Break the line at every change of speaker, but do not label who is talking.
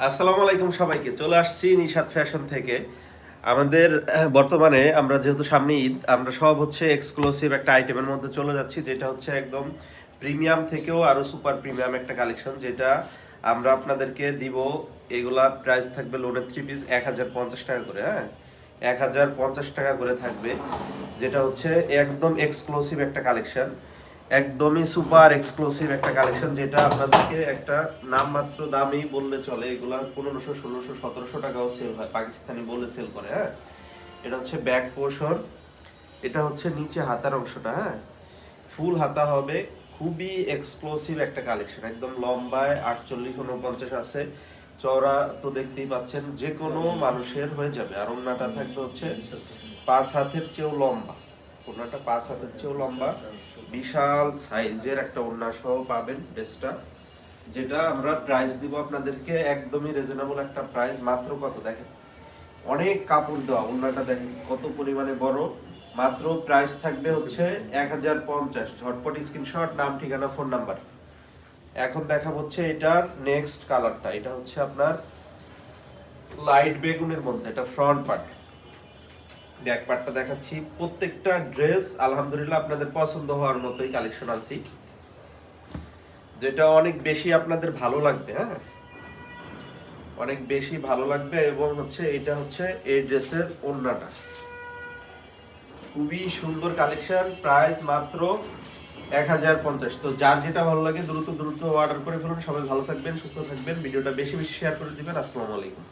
আসসালামু আলাইকুম সবাইকে। চলে আসছি নিশাত ফ্যাশন থেকে। আমাদের বর্তমানে আমরা যেহেতু সামনে ঈদ, আমরা সব হচ্ছে এক্সক্লুসিভ একটা আইটেমের মধ্যে চলে যাচ্ছি, যেটা হচ্ছে একদম প্রিমিয়াম থেকেও আরো সুপার প্রিমিয়াম একটা কালেকশন, যেটা আমরা আপনাদেরকে দিব। এগুলা প্রাইস থাকবে লোনের 3 পিস 1050 টাকা করে, হ্যাঁ, 1050 টাকা করে থাকবে। যেটা হচ্ছে একদম এক্সক্লুসিভ একটা কালেকশন, একদমই সুপার এক্সক্লুসিভ একটা কালেকশন, যেটা আপনাদেরকে একটা নামমাত্র দামেই বললে চলে। এগুলা 1500, 1600, 1700 টাকাও সেল হয়, পাকিস্তানি বলে সেল করে, হ্যাঁ। এটা হচ্ছে ব্যাক পোর্শন, এটা হচ্ছে নিচে হাতার অংশটা, হ্যাঁ, ফুল হাতা হবে। খুবই এক্সক্লুসিভ একটা কালেকশন, একদম লম্বায় 48-49 আছে, চওড়া তো দেখতেই পাচ্ছেন, যে কোনো মানুষের হয়ে যাবে। আর ওড়নাটা থাকবে হচ্ছে 5 হাতের চেয়েও লম্বা, ওড়নাটা 5 হাতের চেয়েও লম্বা, বিশাল সাইজের একটা ওড়না সহ পাবেন ড্রেসটা। যেটা আমরা প্রাইস দিব আপনাদেরকে একদমই রিজনেবল একটা প্রাইস, মাত্র কত দেখেন, অনেক কাপড় দেওয়া, ওড়নাটা দেখেন কত পরিমাণে বড়। মাত্র প্রাইস থাকবে হচ্ছে 1050। ঝটপট স্ক্রিনশট, নাম, ঠিকানা, ফোন নাম্বার। এখন দেখা হচ্ছে এটার নেক্সট কালারটা, এটা হচ্ছে আপনার লাইট বেগুনের মধ্যে, এটা ফ্রন্ট পার্ট। ব্যাক পার্টটা দেখাচ্ছি। প্রত্যেকটা ড্রেস আলহামদুলিল্লাহ আপনাদের পছন্দ হওয়ার মতোই কালেকশন আনছি, যেটা অনেক বেশি আপনাদের ভালো লাগবে, হ্যাঁ, অনেক বেশি ভালো লাগবে। এবং হচ্ছে এটা হচ্ছে এই ড্রেসের ওড়নাটা, খুবই সুন্দর কালেকশন, প্রাইস মাত্র 1050। তো যার যেটা ভালো লাগে দ্রুত দ্রুত অর্ডার করে ফেলুন। সবাই ভালো থাকবেন, সুস্থ থাকবেন, ভিডিওটা বেশি বেশি শেয়ার করে দিবেন। আসসালামু আলাইকুম।